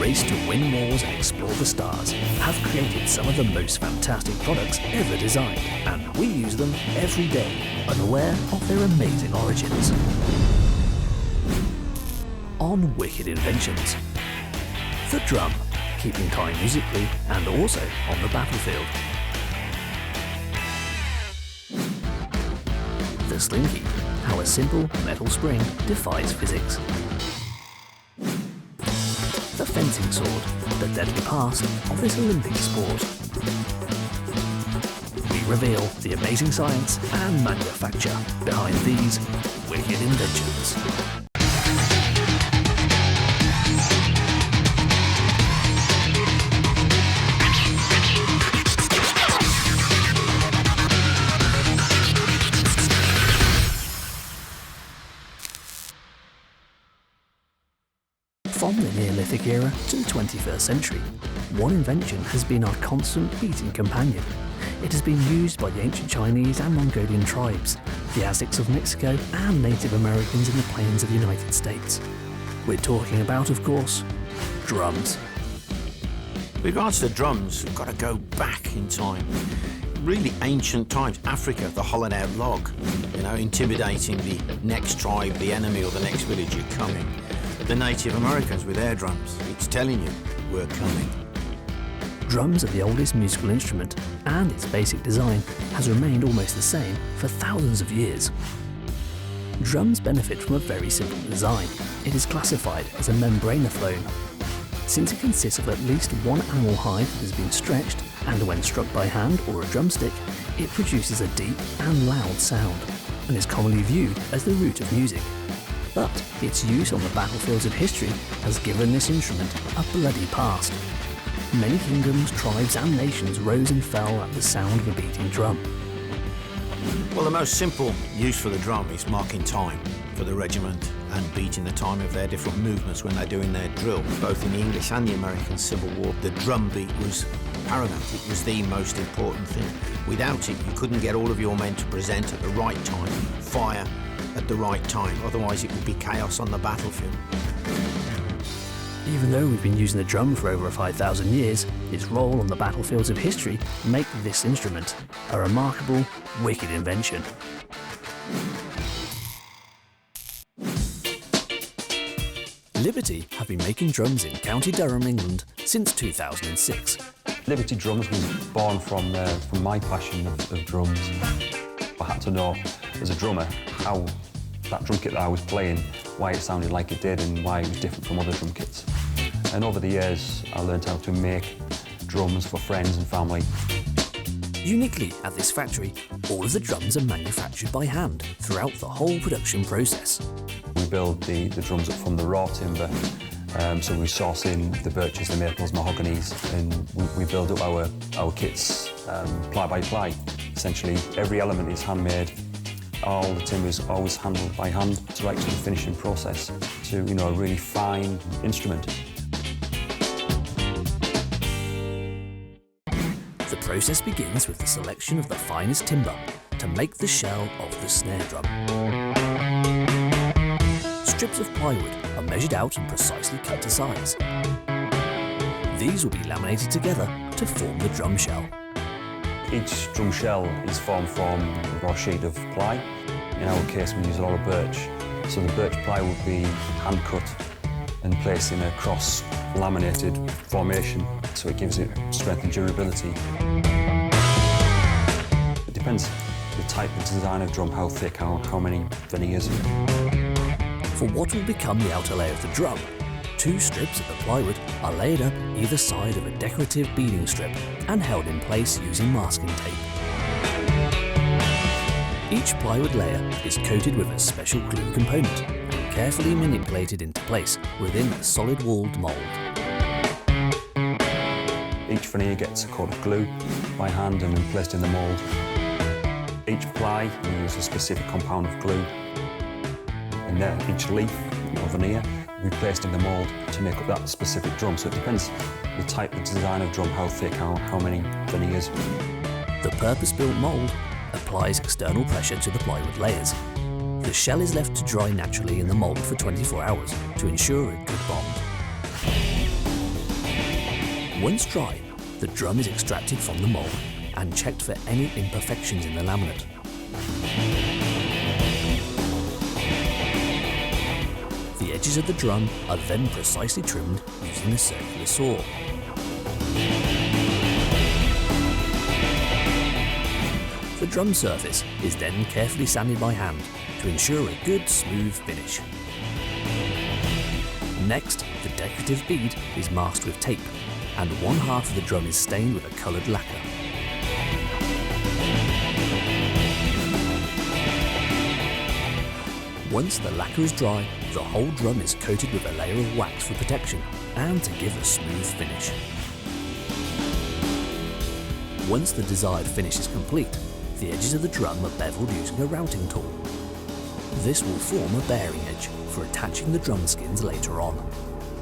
race to win wars and explore the stars, have created some of the most fantastic products ever designed, and we use them every day, unaware of their amazing origins. On Wicked Inventions. The drum, keeping time musically and also on the battlefield. The slinky, how a simple metal spring defies physics. The fencing sword, the deadly past of this Olympic sport. We reveal the amazing science and manufacture behind these wicked inventions. From the Neolithic era to the 21st century, one invention has been our constant beating companion. It has been used by the ancient Chinese and Mongolian tribes, the Aztecs of Mexico, and Native Americans in the plains of the United States. We're talking about, of course, drums. With regards to drums, we've got to go back in time. Really ancient times. Africa, the hollowed out log, intimidating the next tribe, the enemy, or the next village you're coming. The Native Americans with their drums, it's telling you, we're coming. Drums are the oldest musical instrument, and its basic design has remained almost the same for thousands of years. Drums benefit from a very simple design. It is classified as a membranothlone. Since it consists of at least one animal hide that has been stretched, and when struck by hand or a drumstick, it produces a deep and loud sound, and is commonly viewed as the root of music. But its use on the battlefields of history has given this instrument a bloody past. Many kingdoms, tribes and nations rose and fell at the sound of a beating drum. Well, the most simple use for the drum is marking time for the regiment and beating the time of their different movements when they're doing their drill. Both in the English and the American Civil War, the drum beat was paramount. It was the most important thing. Without it, you couldn't get all of your men to present at the right time, fire at the right time, otherwise it would be chaos on the battlefield. Even though we've been using the drum for over 5,000 years, its role on the battlefields of history make this instrument a remarkable, wicked invention. Liberty have been making drums in County Durham, England since 2006. Liberty Drums was born from my passion of drums. I had to know, as a drummer, how that drum kit that I was playing, why it sounded like it did and why it was different from other drum kits. And over the years, I learned how to make drums for friends and family. Uniquely at this factory, all of the drums are manufactured by hand throughout the whole production process. We build the drums up from the raw timber, so we source in the birches, the maples, mahoganies, and we build up our kits ply by ply. Essentially, every element is handmade. All the timber is always handled by hand to right to the finishing process to a really fine instrument. The process begins with the selection of the finest timber to make the shell of the snare drum. Strips of plywood are measured out and precisely cut to size. These will be laminated together to form the drum shell. Each drum shell is formed from a raw sheet of ply. In our case, we use a lot of birch. So the birch ply would be hand cut and placed in a cross-laminated formation, so it gives it strength and durability. It depends the type of design of drum, how thick, how many veneers. For what will become the outer layer of the drum, 2 strips of the plywood are laid up either side of a decorative beading strip and held in place using masking tape. Each plywood layer is coated with a special glue component and carefully manipulated into place within a solid-walled mould. Each veneer gets a coat of glue by hand and then placed in the mould. Each ply, we use a specific compound of glue. And then each leaf or veneer we placed in the mould to make up that specific drum. So it depends the type of design of drum, how thick, how many veneers. The purpose-built mould applies external pressure to the plywood layers. The shell is left to dry naturally in the mould for 24 hours to ensure a good bond. Once dry, the drum is extracted from the mould and checked for any imperfections in the laminate. The edges of the drum are then precisely trimmed using a circular saw. The drum surface is then carefully sanded by hand to ensure a good, smooth finish. Next, the decorative bead is masked with tape, and one half of the drum is stained with a coloured lacquer. Once the lacquer is dry, the whole drum is coated with a layer of wax for protection and to give a smooth finish. Once the desired finish is complete, the edges of the drum are beveled using a routing tool. This will form a bearing edge for attaching the drum skins later on.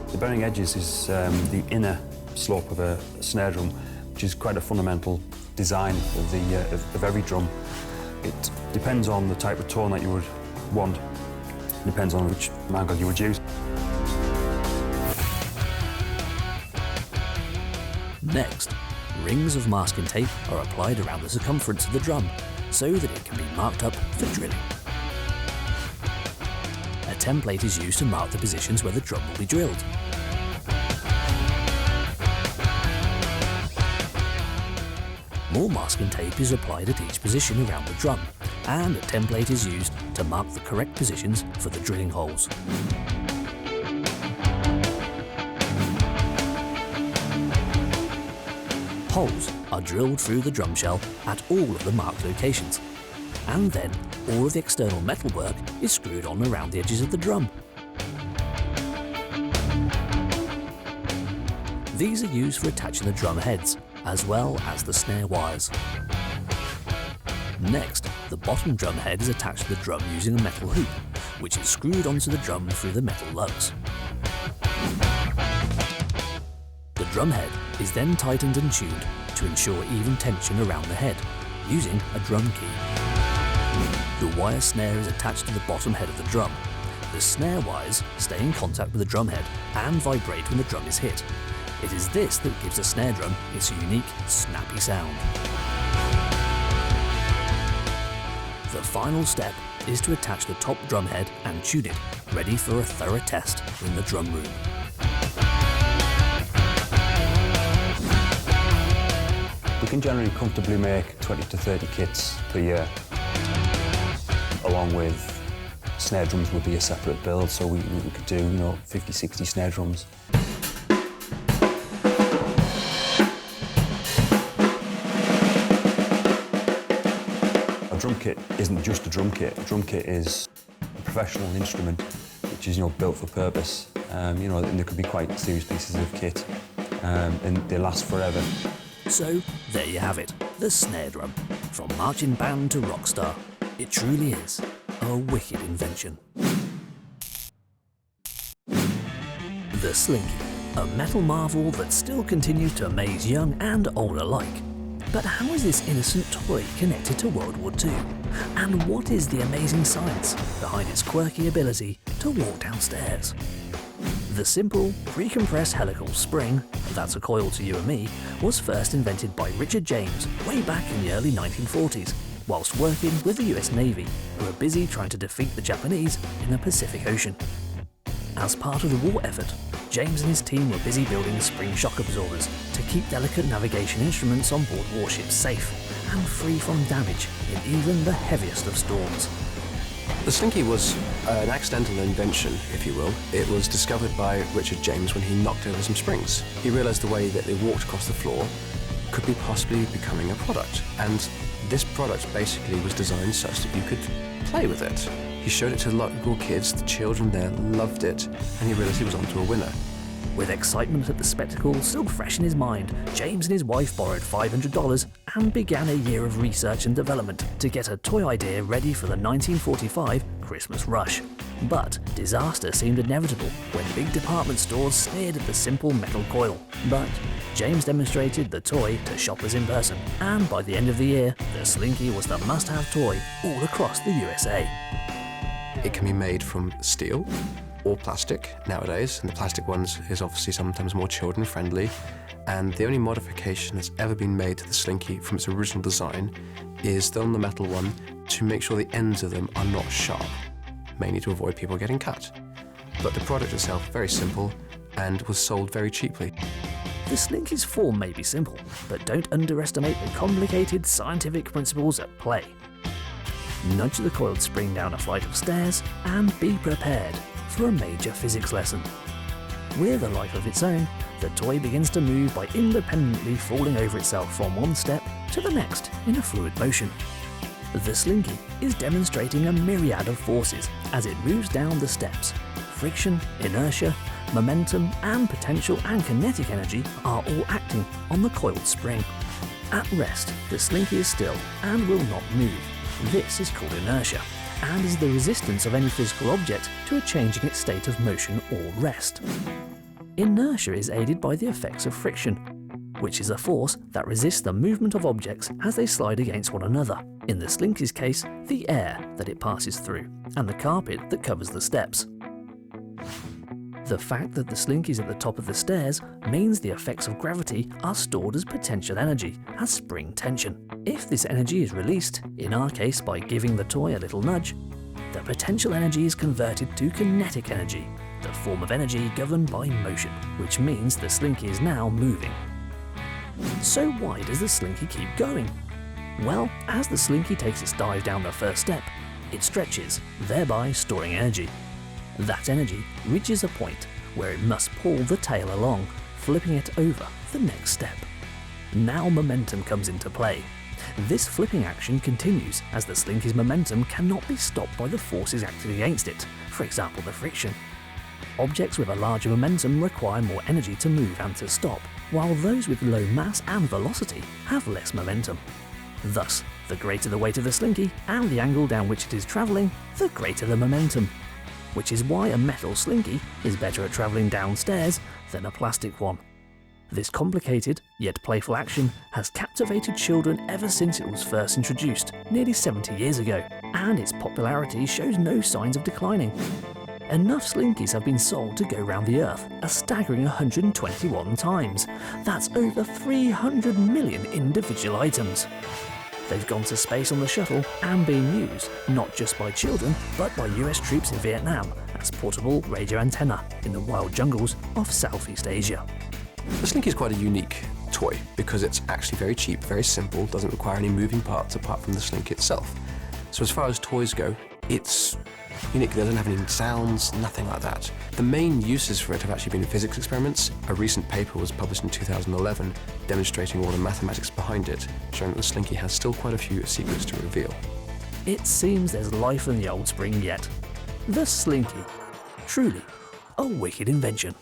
The bearing edges is the inner slope of a snare drum, which is quite a fundamental design of every drum. It depends on the type of tone that you would want. It depends on which angle you would use. Next, rings of masking tape are applied around the circumference of the drum so that it can be marked up for drilling. A template is used to mark the positions where the drum will be drilled. More masking tape is applied at each position around the drum, and a template is used to mark the correct positions for the drilling holes. Holes are drilled through the drum shell at all of the marked locations, and then all of the external metalwork is screwed on around the edges of the drum. These are used for attaching the drum heads, as well as the snare wires. Next, the bottom drum head is attached to the drum using a metal hoop, which is screwed onto the drum through the metal lugs. The drum head is then tightened and tuned to ensure even tension around the head, using a drum key. The wire snare is attached to the bottom head of the drum. The snare wires stay in contact with the drum head and vibrate when the drum is hit. It is this that gives the snare drum its unique, snappy sound. The final step is to attach the top drum head and tune it, ready for a thorough test in the drum room. We can generally comfortably make 20 to 30 kits per year. Along with snare drums would be a separate build, so we could do 50, 60 snare drums. A drum kit isn't just a drum kit. A drum kit is a professional instrument which is built for purpose. And there could be quite serious pieces of kit, and they last forever. So, there you have it, the snare drum. From marching band to rock star, it truly is a wicked invention. The slinky, a metal marvel that still continues to amaze young and old alike. But how is this innocent toy connected to World War II? And what is the amazing science behind its quirky ability to walk downstairs? The simple, pre-compressed helical spring, that's a coil to you and me, was first invented by Richard James way back in the early 1940s, whilst working with the US Navy, who were busy trying to defeat the Japanese in the Pacific Ocean. As part of the war effort, James and his team were busy building spring shock absorbers to keep delicate navigation instruments on board warships safe and free from damage in even the heaviest of storms. The slinky was an accidental invention, if you will. It was discovered by Richard James when he knocked over some springs. He realised the way that they walked across the floor could be possibly becoming a product. And this product basically was designed such that you could play with it. He showed it to local kids, the children there loved it, and he realised he was onto a winner. With excitement at the spectacle still fresh in his mind, James and his wife borrowed $500 and began a year of research and development to get a toy idea ready for the 1945 Christmas rush. But disaster seemed inevitable when big department stores sneered at the simple metal coil. But James demonstrated the toy to shoppers in person, and by the end of the year, the slinky was the must-have toy all across the USA. It can be made from steel, all plastic nowadays, and the plastic ones is obviously sometimes more children friendly. And the only modification that's ever been made to the slinky from its original design is on the metal one to make sure the ends of them are not sharp, mainly to avoid people getting cut. But the product itself, very simple, and was sold very cheaply. The slinky's form may be simple, but don't underestimate the complicated scientific principles at play. Nudge the coiled spring down a flight of stairs and be prepared for a major physics lesson. With a life of its own, the toy begins to move by independently falling over itself from one step to the next in a fluid motion. The slinky is demonstrating a myriad of forces as it moves down the steps. Friction, inertia, momentum, and potential and kinetic energy are all acting on the coiled spring. At rest, the slinky is still and will not move. This is called inertia, and is the resistance of any physical object to a change in its state of motion or rest. Inertia is aided by the effects of friction, which is a force that resists the movement of objects as they slide against one another. In the slinky's case, the air that it passes through, and the carpet that covers the steps. The fact that the slinky is at the top of the stairs means the effects of gravity are stored as potential energy, as spring tension. If this energy is released, in our case by giving the toy a little nudge, the potential energy is converted to kinetic energy, the form of energy governed by motion, which means the slinky is now moving. So why does the slinky keep going? Well, as the slinky takes its dive down the first step, it stretches, thereby storing energy. That energy reaches a point where it must pull the tail along, flipping it over the next step. Now momentum comes into play. This flipping action continues as the slinky's momentum cannot be stopped by the forces acting against it, for example the friction. Objects with a larger momentum require more energy to move and to stop, while those with low mass and velocity have less momentum. Thus, the greater the weight of the slinky and the angle down which it is travelling, the greater the momentum. Which is why a metal slinky is better at travelling downstairs than a plastic one. This complicated, yet playful action has captivated children ever since it was first introduced, nearly 70 years ago, and its popularity shows no signs of declining. Enough slinkies have been sold to go round the Earth a staggering 121 times. That's over 300 million individual items. They've gone to space on the shuttle and been used not just by children, but by US troops in Vietnam as portable radio antenna in the wild jungles of Southeast Asia. The slinky is quite a unique toy because it's actually very cheap, very simple, doesn't require any moving parts apart from the slinky itself. So as far as toys go, it's unique. It doesn't have any sounds, nothing like that. The main uses for it have actually been physics experiments. A recent paper was published in 2011 demonstrating all the mathematics behind it, showing that the slinky has still quite a few secrets to reveal. It seems there's life in the old spring yet. The slinky. Truly, a wicked invention.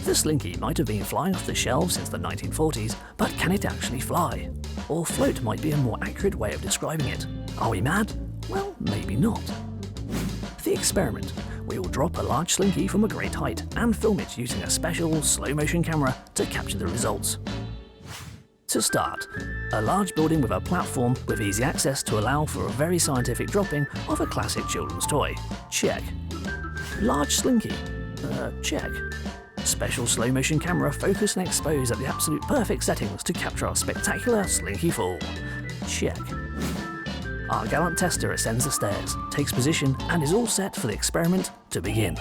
The slinky might have been flying off the shelves since the 1940s, but can it actually fly? Or float might be a more accurate way of describing it. Are we mad? Well, maybe not. The experiment. We will drop a large slinky from a great height and film it using a special slow-motion camera to capture the results. To start, a large building with a platform with easy access to allow for a very scientific dropping of a classic children's toy. Check. Large slinky. Check. Special slow-motion camera focus and expose at the absolute perfect settings to capture our spectacular slinky fall. Check. Our gallant tester ascends the stairs, takes position, and is all set for the experiment to begin.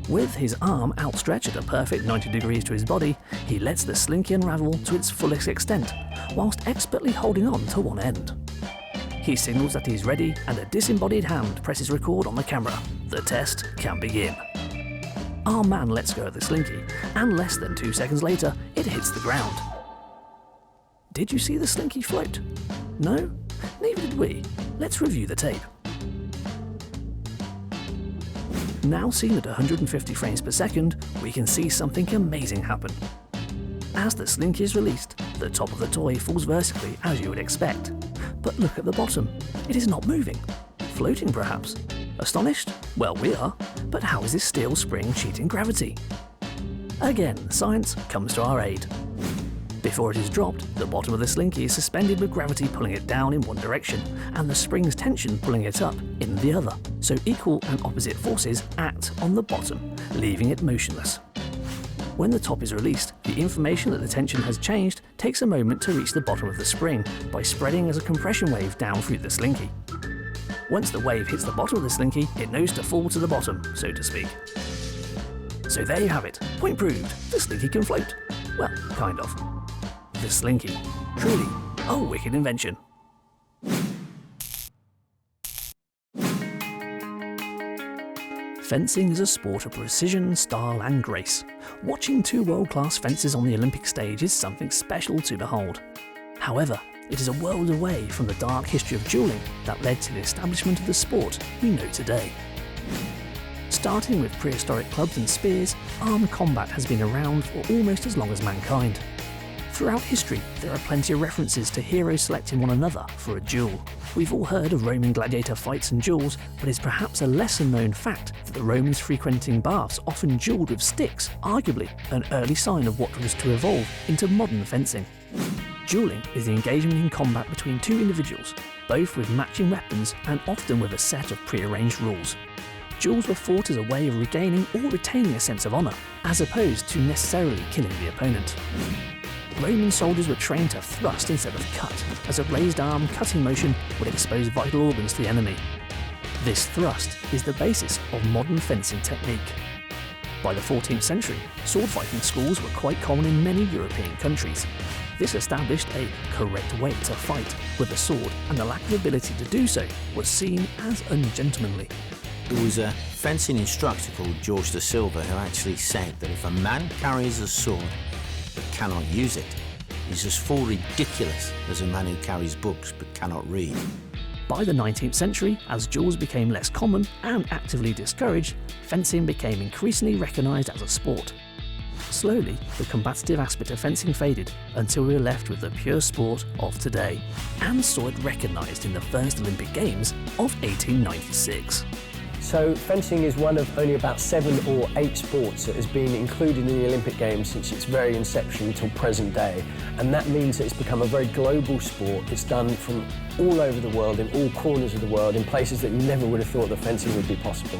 With his arm outstretched at a perfect 90 degrees to his body, he lets the slinky unravel to its fullest extent, whilst expertly holding on to one end. He signals that he's ready, and a disembodied hand presses record on the camera. The test can begin. Our man lets go of the slinky, and less than 2 seconds later, it hits the ground. Did you see the slinky float? No? Neither did we. Let's review the tape. Now seen at 150 frames per second, we can see something amazing happen. As the slinky is released, the top of the toy falls vertically as you would expect. But look at the bottom. It is not moving. Floating perhaps. Astonished? Well, we are. But how is this steel spring cheating gravity? Again, science comes to our aid. Before it is dropped, the bottom of the slinky is suspended with gravity pulling it down in one direction and the spring's tension pulling it up in the other, so equal and opposite forces act on the bottom, leaving it motionless. When the top is released, the information that the tension has changed takes a moment to reach the bottom of the spring by spreading as a compression wave down through the slinky. Once the wave hits the bottom of the slinky, it knows to fall to the bottom, so to speak. So there you have it. Point proved. The slinky can float. Well, kind of. The slinky. Truly a wicked invention. Fencing is a sport of precision, style and grace. Watching two world-class fencers on the Olympic stage is something special to behold. However, it is a world away from the dark history of dueling that led to the establishment of the sport we know today. Starting with prehistoric clubs and spears, armed combat has been around for almost as long as mankind. Throughout history, there are plenty of references to heroes selecting one another for a duel. We've all heard of Roman gladiator fights and duels, but it's perhaps a lesser-known fact that the Romans frequenting baths often duelled with sticks, arguably an early sign of what was to evolve into modern fencing. Dueling is the engagement in combat between two individuals, both with matching weapons and often with a set of pre-arranged rules. Duels were fought as a way of regaining or retaining a sense of honour, as opposed to necessarily killing the opponent. Roman soldiers were trained to thrust instead of cut, as a raised arm cutting motion would expose vital organs to the enemy. This thrust is the basis of modern fencing technique. By the 14th century, sword fighting schools were quite common in many European countries. This established a correct way to fight with a sword, and the lack of ability to do so was seen as ungentlemanly. There was a fencing instructor called George da Silva who actually said that if a man carries a sword but cannot use it, he's as full ridiculous as a man who carries books but cannot read. By the 19th century, as duels became less common and actively discouraged, fencing became increasingly recognised as a sport. Slowly, the combative aspect of fencing faded until we were left with the pure sport of today, and saw it recognised in the first Olympic Games of 1896. So fencing is one of only about 7 or 8 sports that has been included in the Olympic Games since its very inception until present day. And that means that it's become a very global sport. It's done from all over the world, in all corners of the world, in places that you never would have thought that fencing would be possible.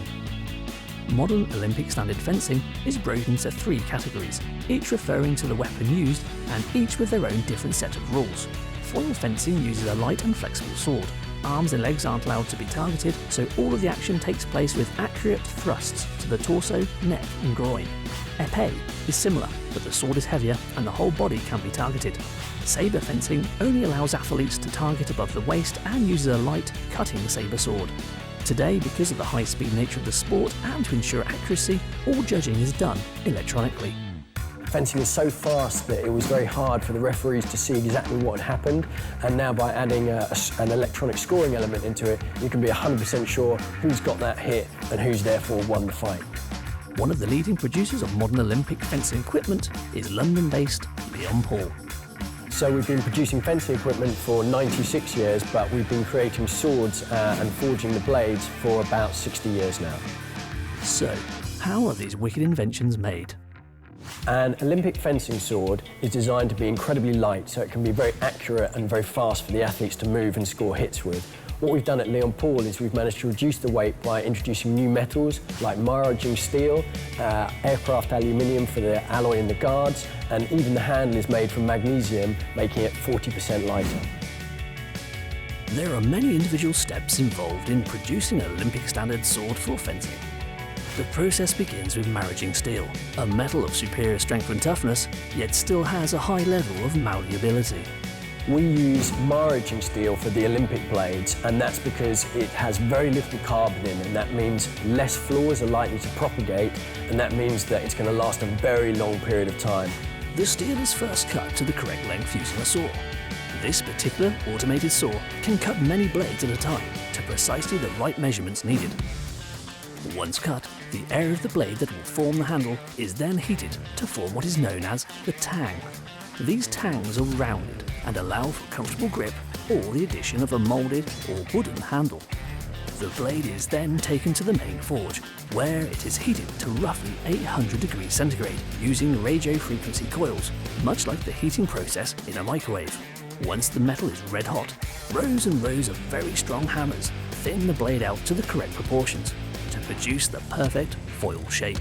Modern Olympic standard fencing is broken into 3 categories, each referring to the weapon used and each with their own different set of rules. Foil fencing uses a light and flexible sword. Arms and legs aren't allowed to be targeted, so all of the action takes place with accurate thrusts to the torso, neck and groin. Épée is similar, but the sword is heavier and the whole body can be targeted. Sabre fencing only allows athletes to target above the waist and uses a light, cutting sabre sword. Today, because of the high-speed nature of the sport and to ensure accuracy, all judging is done electronically. Fencing is so fast that it was very hard for the referees to see exactly what had happened, and now by adding an electronic scoring element into it, you can be 100% sure who's got that hit and who's therefore won the fight. One of the leading producers of modern Olympic fencing equipment is London-based Leon Paul. So we've been producing fencing equipment for 96 years, but we've been creating swords and forging the blades for about 60 years now. So, how are these wicked inventions made? An Olympic fencing sword is designed to be incredibly light, so it can be very accurate and very fast for the athletes to move and score hits with. What we've done at Leon Paul is we've managed to reduce the weight by introducing new metals like miraging steel, aircraft aluminium for the alloy in the guards, and even the handle is made from magnesium, making it 40% lighter. There are many individual steps involved in producing an Olympic standard sword for fencing. The process begins with miraging steel, a metal of superior strength and toughness, yet still has a high level of malleability. We use miraging steel for the Olympic blades, and that's because it has very little carbon in, and that means less flaws are likely to propagate, and that means that it's going to last a very long period of time. The steel is first cut to the correct length using a saw. This particular automated saw can cut many blades at a time to precisely the right measurements needed. Once cut, the area of the blade that will form the handle is then heated to form what is known as the tang. These tangs are rounded and allow for comfortable grip or the addition of a moulded or wooden handle. The blade is then taken to the main forge, where it is heated to roughly 800 degrees centigrade using radio frequency coils, much like the heating process in a microwave. Once the metal is red hot, rows and rows of very strong hammers thin the blade out to the correct proportions to produce the perfect foil shape.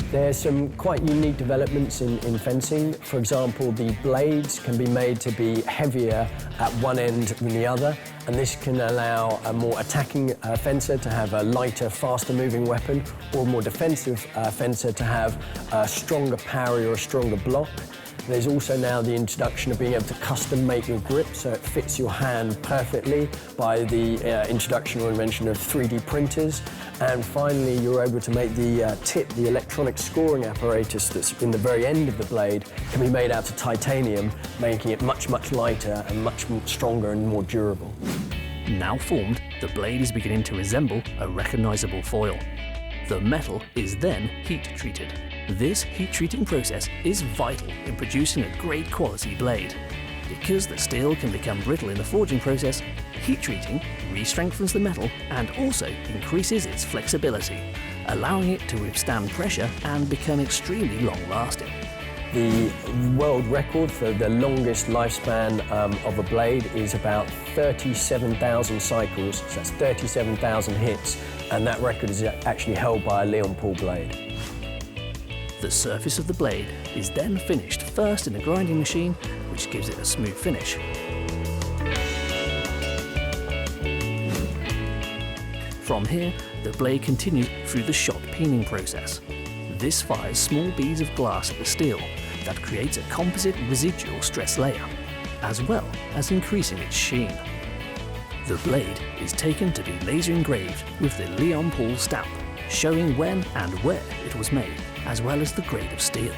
There's some quite unique developments in fencing. For example, the blades can be made to be heavier at one end than the other, and this can allow a more attacking fencer to have a lighter, faster moving weapon, or a more defensive fencer to have a stronger parry or a stronger block. There's also now the introduction of being able to custom make your grip so it fits your hand perfectly by the introduction or invention of 3D printers. And finally, you're able to make the tip, the electronic scoring apparatus that's in the very end of the blade, can be made out of titanium, making it much, much lighter and much stronger and more durable. Now formed, the blade is beginning to resemble a recognizable foil. The metal is then heat treated. This heat treating process is vital in producing a great quality blade. Because the steel can become brittle in the forging process, heat treating re-strengthens the metal and also increases its flexibility, allowing it to withstand pressure and become extremely long-lasting. The world record for the longest lifespan of a blade is about 37,000 cycles, so that's 37,000 hits, and that record is actually held by a Leon Paul blade. The surface of the blade is then finished first in a grinding machine, which gives it a smooth finish. From here, the blade continues through the shot peening process. This fires small beads of glass at the steel that creates a composite residual stress layer, as well as increasing its sheen. The blade is taken to be laser engraved with the Leon Paul stamp, showing when and where it was made, as well as the grade of steel.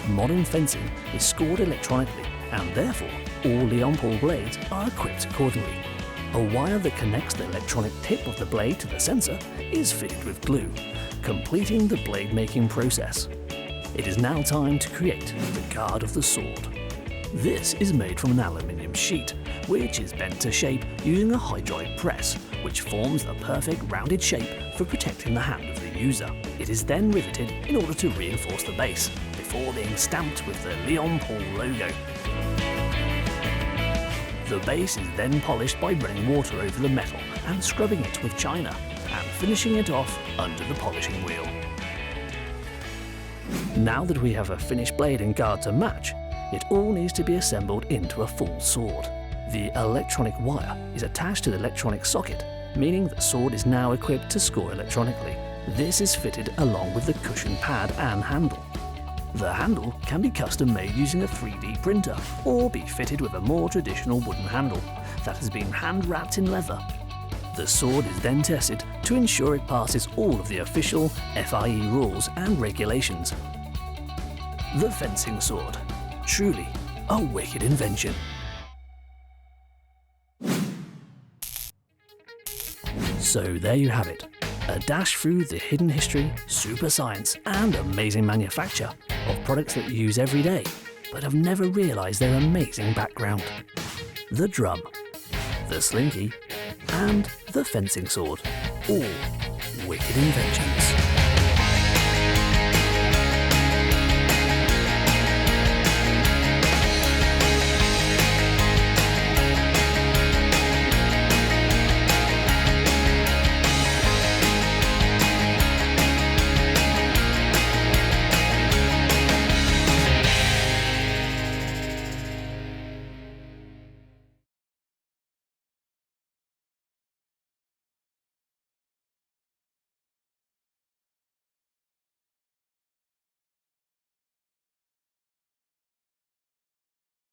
Modern fencing is scored electronically, and therefore all Leon Paul blades are equipped accordingly. A wire that connects the electronic tip of the blade to the sensor is fitted with glue, completing the blade making process. It is now time to create the guard of the sword. This is made from an aluminium sheet, which is bent to shape using a hydraulic press, which forms the perfect rounded shape for protecting the hand of the user. It is then riveted in order to reinforce the base, before being stamped with the Leon Paul logo. The base is then polished by running water over the metal and scrubbing it with china, and finishing it off under the polishing wheel. Now that we have a finished blade and guard to match, it all needs to be assembled into a full sword. The electronic wire is attached to the electronic socket, meaning the sword is now equipped to score electronically. This is fitted along with the cushion pad and handle. The handle can be custom made using a 3D printer, or be fitted with a more traditional wooden handle that has been hand wrapped in leather. The sword is then tested to ensure it passes all of the official FIE rules and regulations. The fencing sword. Truly a wicked invention. So there you have it, a dash through the hidden history, super science and amazing manufacture of products that you use every day, but have never realised their amazing background. The drum, the slinky and the fencing sword, all wicked inventions.